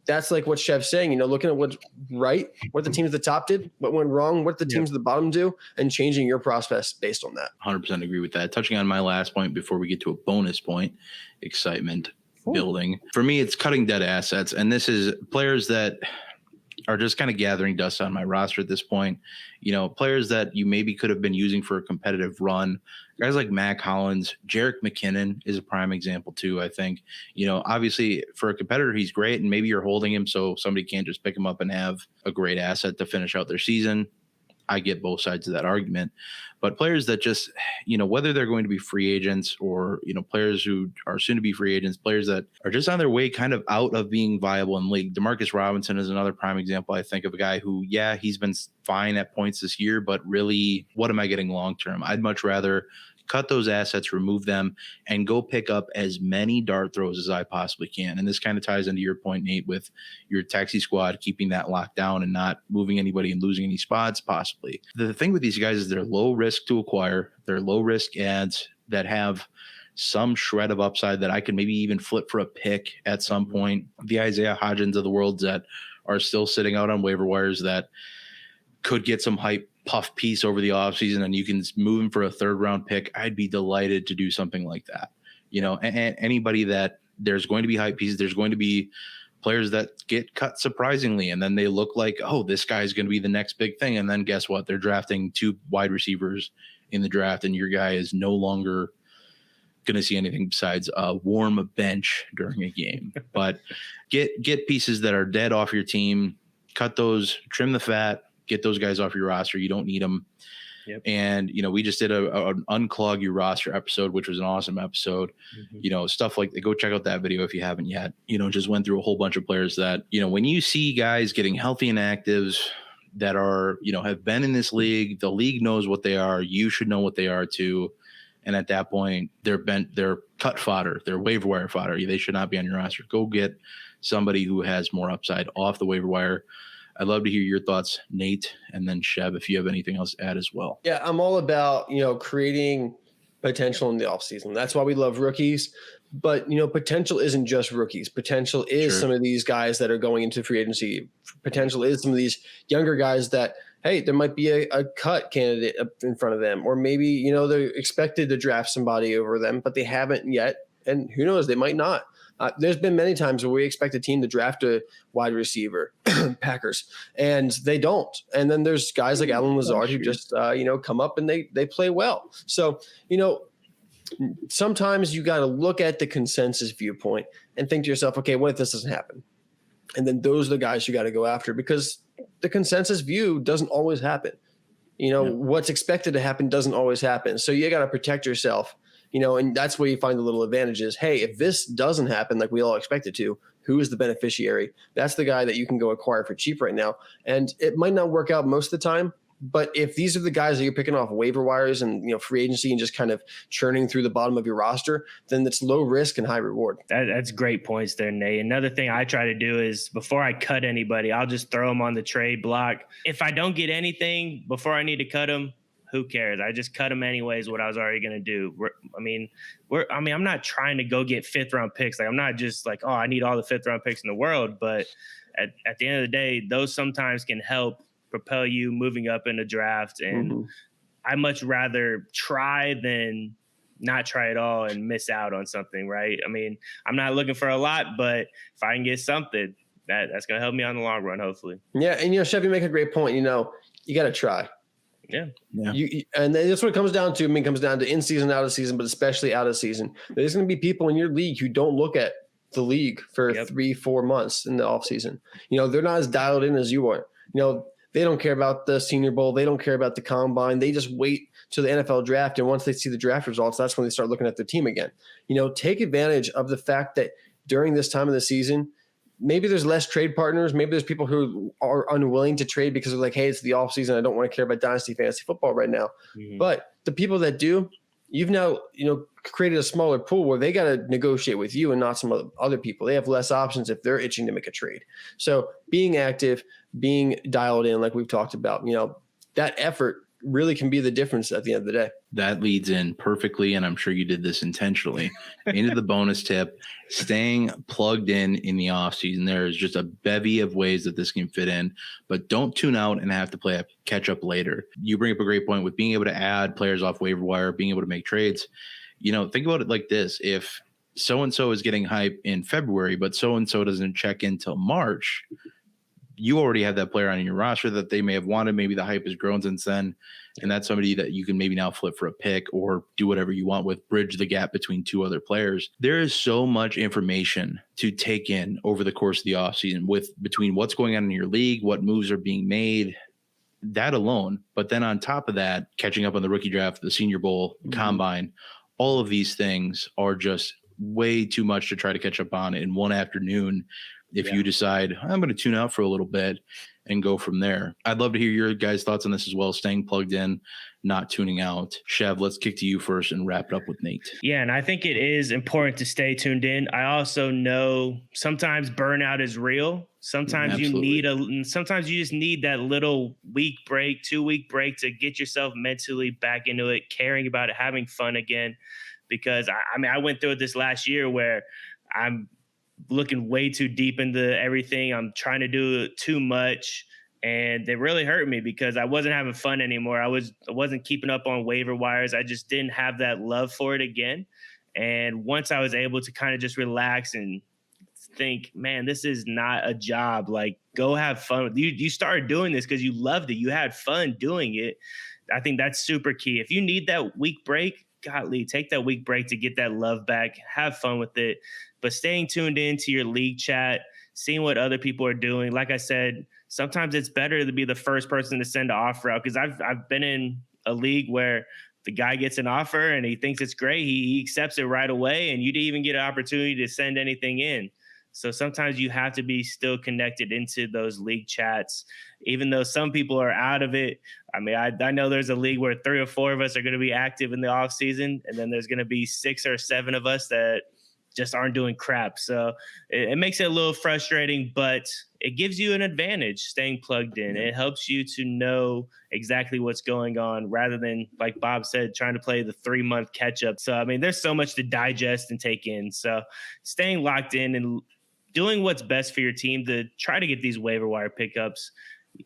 Speaker 2: That's like what Chev's saying, looking at what's right, what the teams at the top did, what went wrong, what the teams at the bottom do, and changing your process based on that.
Speaker 1: 100% agree with that. Touching on my last point before we get to a bonus point, excitement. Building. For me, it's cutting dead assets. And this is players that are just kind of gathering dust on my roster at this point. Players that you maybe could have been using for a competitive run. Guys like Mac Hollins, Jerick McKinnon is a prime example too, I think. Obviously for a competitor, he's great. And maybe you're holding him so somebody can't just pick him up and have a great asset to finish out their season. I get both sides of that argument. But players that just, whether they're going to be free agents or, players who are soon to be free agents, players that are just on their way kind of out of being viable in league. Demarcus Robinson is another prime example, I think, of a guy who, he's been fine at points this year, but really, what am I getting long term? I'd much rather cut those assets, remove them, and go pick up as many dart throws as I possibly can. And this kind of ties into your point, Nate, with your taxi squad, keeping that locked down and not moving anybody and losing any spots possibly. The thing with these guys is they're low risk to acquire. They're low risk ads that have some shred of upside that I could maybe even flip for a pick at some point. The Isaiah Hodgins of the world that are still sitting out on waiver wires that could get some hype puff piece over the offseason and you can move him for a 3rd round pick. I'd be delighted to do something like that. And anybody that there's going to be hype pieces, there's going to be players that get cut surprisingly. And then they look like, oh, this guy's going to be the next big thing. And then guess what? They're drafting 2 wide receivers in the draft and your guy is no longer going to see anything besides a warm bench during a game. But get pieces that are dead off your team, cut those, trim the fat, get those guys off your roster. You don't need them. Yep. And, we just did an unclog your roster episode, which was an awesome episode. Stuff like that. Go check out that video if you haven't yet. Just went through a whole bunch of players that, when you see guys getting healthy and actives that are, have been in this league, the league knows what they are. You should know what they are too. And at that point, they're cut fodder. They're waiver wire fodder. They should not be on your roster. Go get somebody who has more upside off the waiver wire. I'd love to hear your thoughts, Nate, and then Chev, if you have anything else to add as well.
Speaker 2: Yeah, I'm all about, creating potential in the offseason. That's why we love rookies. But, potential isn't just rookies. Potential is some of these guys that are going into free agency. Potential is some of these younger guys that, hey, there might be a cut candidate up in front of them. Or maybe, they're expected to draft somebody over them, but they haven't yet. And who knows, they might not. There's been many times where we expect a team to draft a wide receiver, Packers, and they don't. And then there's guys like Alan Lazard who just, come up and they play well. So, sometimes you got to look at the consensus viewpoint and think to yourself, okay, what if this doesn't happen? And then those are the guys you got to go after, because the consensus view doesn't always happen. What's expected to happen doesn't always happen. So you got to protect yourself, and that's where you find the little advantages. Hey, if this doesn't happen like we all expect it to, who is the beneficiary? That's the guy that you can go acquire for cheap right now. And it might not work out most of the time, but if these are the guys that you're picking off waiver wires and free agency and just kind of churning through the bottom of your roster, then it's low risk and high reward.
Speaker 3: That's great points there, Nate. Another thing I try to do is before I cut anybody, I'll just throw them on the trade block. If I don't get anything before I need to cut them, who cares? I just cut them anyways, what I was already going to do. I'm not trying to go get 5th round picks. Like, I'm not just like, oh, I need all the 5th round picks in the world. But at the end of the day, those sometimes can help propel you moving up in a draft. And I much rather try than not try at all and miss out on something, right? I mean, I'm not looking for a lot, but if I can get something, that's going to help me on the long run, hopefully.
Speaker 2: Yeah. And, Chev, you make a great point. You got to try.
Speaker 3: Yeah.
Speaker 2: And that's what it comes down to. I mean, it comes down to in season, out of season, but especially out of season. There's going to be people in your league who don't look at the league for 3-4 months in the off season. They're not as dialed in as you are. They don't care about the Senior Bowl. They don't care about the combine. They just wait to the NFL draft. And once they see the draft results, that's when they start looking at their team again. Take advantage of the fact that during this time of the season, maybe there's less trade partners. Maybe there's people who are unwilling to trade because they're like, hey, it's the off season. I don't want to care about Dynasty Fantasy Football right now. But the people that do, you've now, created a smaller pool where they got to negotiate with you and not some other people. They have less options if they're itching to make a trade. So being active, being dialed in, like we've talked about, that effort really can be the difference at the end of the day.
Speaker 1: That leads in perfectly, and I'm sure you did this intentionally, into the bonus tip, staying plugged in the off season. There is just a bevy of ways that this can fit in, but don't tune out and have to play a catch up later. You bring up a great point with being able to add players off waiver wire, being able to make trades. Think about it like this. If so-and-so is getting hype in February, but so-and-so doesn't check in till March, you already have that player on your roster that they may have wanted. Maybe the hype has grown since then. And that's somebody that you can maybe now flip for a pick or do whatever you want with, bridge the gap between 2 other players. There is so much information to take in over the course of the offseason between what's going on in your league, what moves are being made, that alone. But then on top of that, catching up on the rookie draft, the Senior Bowl, combine, all of these things are just way too much to try to catch up on in one afternoon. If you decide I'm going to tune out for a little bit and go from there. I'd love to hear your guys' thoughts on this as well. Staying plugged in, not tuning out. Chev, let's kick to you first and wrap it up with Nate.
Speaker 3: Yeah, and I think it is important to stay tuned in. I also know sometimes burnout is real. Sometimes sometimes you just need that little week break, 2-week break to get yourself mentally back into it, caring about it, having fun again. Because I went through it this last year where I'm looking way too deep into everything. I'm trying to do too much, and it really hurt me because I wasn't having fun anymore. I wasn't keeping up on waiver wires. I just didn't have that love for it again. And once I was able to kind of just relax and think, man, this is not a job. Like, go have fun. You started doing this because you loved it. You had fun doing it. I think that's super key. If you need that week break, golly, take that week break to get that love back. Have fun with it. But staying tuned into your league chat, seeing what other people are doing. Like I said, sometimes it's better to be the first person to send an offer out, because I've been in a league where the guy gets an offer and he thinks it's great. He accepts it right away, and you didn't even get an opportunity to send anything in. So sometimes you have to be still connected into those league chats, even though some people are out of it. I mean, I know there's a league where 3 or 4 of us are going to be active in the off season, and then there's going to be 6 or 7 of us that just aren't doing crap. So it makes it a little frustrating, but it gives you an advantage staying plugged in. It helps you to know exactly what's going on rather than, like Bob said, trying to play the 3-month catch up. So, I mean, there's so much to digest and take in. So staying locked in and doing what's best for your team to try to get these waiver wire pickups.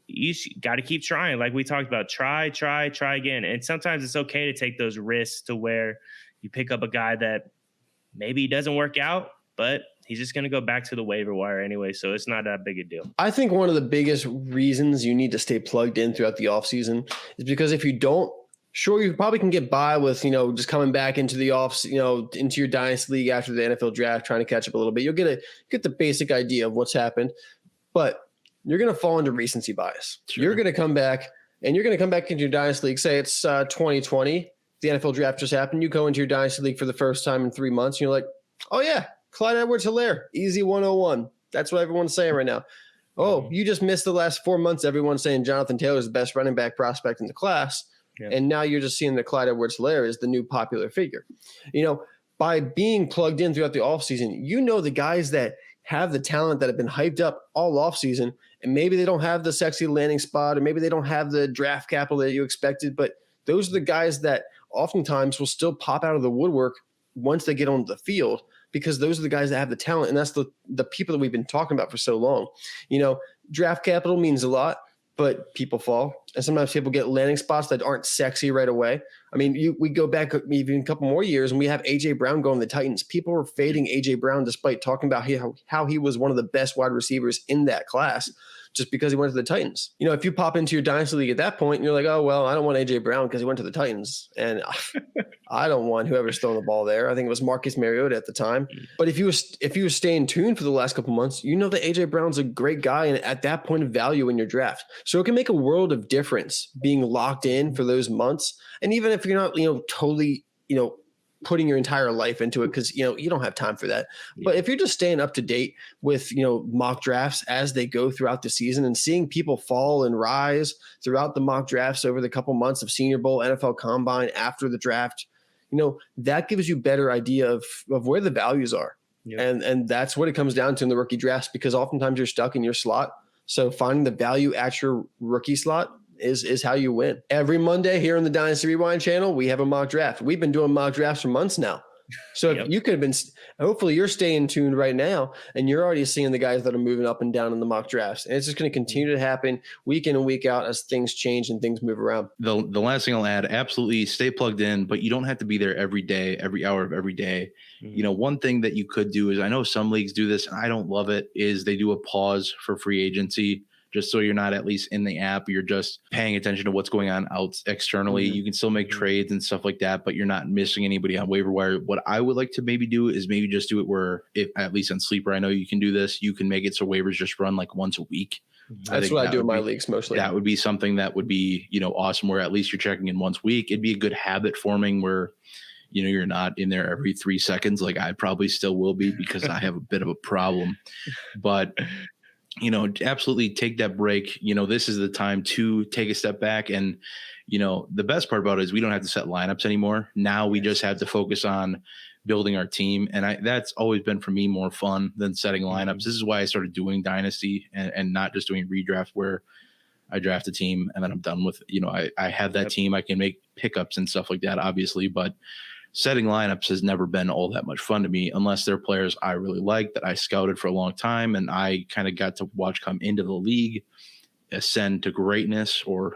Speaker 3: You got to keep trying. Like we talked about, try again. And sometimes it's okay to take those risks to where you pick up a guy that maybe he doesn't work out, but he's just going to go back to the waiver wire anyway. So it's not that big a deal.
Speaker 2: I think one of the biggest reasons you need to stay plugged in throughout the offseason is because if you don't, Sure, you probably can get by with, just coming back into the into your dynasty league after the NFL draft, trying to catch up a little bit. You'll get the basic idea of what's happened, but you're going to fall into recency bias.
Speaker 1: Sure.
Speaker 2: You're going to come back into your dynasty league. Say it's 2020, the NFL draft just happened. You go into your dynasty league for the first time in 3 months, and you're like, oh yeah, Clyde Edwards-Helaire, easy 101. That's what everyone's saying right now. Oh, you just missed the last 4 months. Everyone's saying Jonathan Taylor is the best running back prospect in the class. Yeah. And now you're just seeing that Clyde Edwards-Helaire is the new popular figure. By being plugged in throughout the offseason, the guys that have the talent that have been hyped up all offseason, and maybe they don't have the sexy landing spot, or maybe they don't have the draft capital that you expected, but those are the guys that oftentimes will still pop out of the woodwork once they get onto the field, because those are the guys that have the talent, and that's the people that we've been talking about for so long. Draft capital means a lot, but people fall, and sometimes people get landing spots that aren't sexy right away. I mean, we go back even a couple more years, and we have A.J. Brown going to the Titans. People were fading A.J. Brown despite talking about how he was one of the best wide receivers in that class, just because he went to the Titans. If you pop into your dynasty league at that point, and you're like, oh, well, I don't want A.J. Brown because he went to the Titans, and I don't want whoever's throwing the ball there. I think it was Marcus Mariota at the time. But if you were staying tuned for the last couple months, that A.J. Brown's a great guy, and at that point of value in your draft. So it can make a world of difference being locked in for those months. And even if you're not, totally, putting your entire life into it, because you don't have time for that. But if you're just staying up to date with mock drafts as they go throughout the season, and seeing people fall and rise throughout the mock drafts over the couple months of Senior Bowl, NFL Combine, after the draft, that gives you better idea of where the values are. Yep. And that's what it comes down to in the rookie drafts, because oftentimes you're stuck in your slot. So finding the value at your rookie slot is how you win. Every Monday here on the Dynasty Rewind channel, we have a mock draft. We've been doing mock drafts for months now. So if you could have been, hopefully you're staying tuned right now, and you're already seeing the guys that are moving up and down in the mock drafts. And it's just going to continue to happen week in and week out as things change and things move around.
Speaker 1: The last thing I'll add, absolutely stay plugged in, but you don't have to be there every day, every hour of every day. Mm-hmm. One thing that you could do is, I know some leagues do this, and I don't love it, is they do a pause for free agency. Just so you're not at least in the app, you're just paying attention to what's going on out externally. Mm-hmm. You can still make trades and stuff like that, but you're not missing anybody on waiver wire. What I would like to maybe do is maybe just do it where, if at least on Sleeper, I know you can do this, you can make it so waivers just run like once a week.
Speaker 2: That's what I do in my leagues mostly.
Speaker 1: That would be something that would be, awesome, where at least you're checking in once a week. It'd be a good habit forming where, you're not in there every 3 seconds. Like I probably still will be, because I have a bit of a problem, but absolutely take that break. This is the time to take a step back. And, the best part about it is we don't have to set lineups anymore. Now we just have to focus on building our team. And that's always been for me more fun than setting lineups. This is why I started doing Dynasty and not just doing redraft, where I draft a team and then I'm done with, I have that team. I can make pickups and stuff like that, obviously, but setting lineups has never been all that much fun to me, unless they're players I really like that I scouted for a long time and I kind of got to watch come into the league, ascend to greatness, or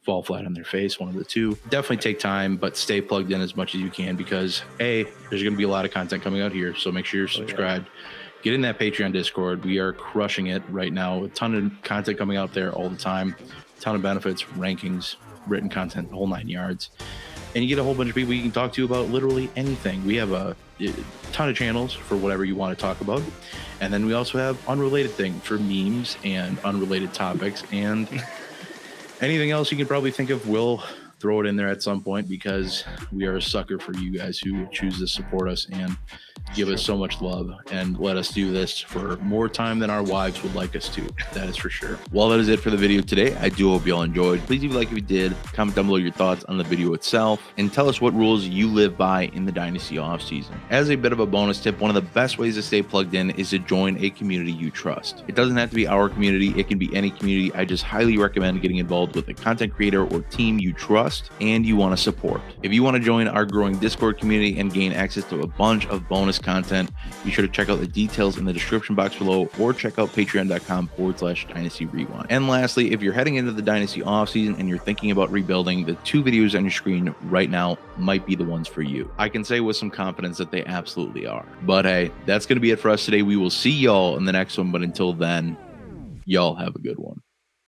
Speaker 1: fall flat on their face, one of the two. Definitely take time, but stay plugged in as much as you can, because there's going to be a lot of content coming out here. So make sure you're subscribed. Get in that Patreon Discord. We are crushing it right now. A ton of content coming out there all the time. A ton of benefits, rankings, written content, the whole 9 yards. And you get a whole bunch of people you can talk to about literally anything. We have a ton of channels for whatever you want to talk about. And then we also have unrelated things for memes and unrelated topics. And anything else you can probably think of, we'll throw it in there at some point, because we are a sucker for you guys who choose to support us and give us so much love and let us do this for more time than our wives would like us to. That is for sure. Well, that is it for the video today. I do hope you all enjoyed. Please leave a like if you did. Comment down below your thoughts on the video itself, and tell us what rules you live by in the Dynasty offseason. As a bit of a bonus tip, one of the best ways to stay plugged in is to join a community you trust. It doesn't have to be our community. It can be any community. I just highly recommend getting involved with a content creator or team you trust and you want to support. If you want to join our growing Discord community and gain access to a bunch of bonus content, be sure to check out the details in the description box below, or check out patreon.com/Dynasty Rewind. And lastly, if you're heading into the Dynasty offseason and you're thinking about rebuilding, the 2 videos on your screen right now might be the ones for you. I can say with some confidence that they absolutely are. But hey, that's going to be it for us today. We will see y'all in the next one, but until then, y'all have a good one.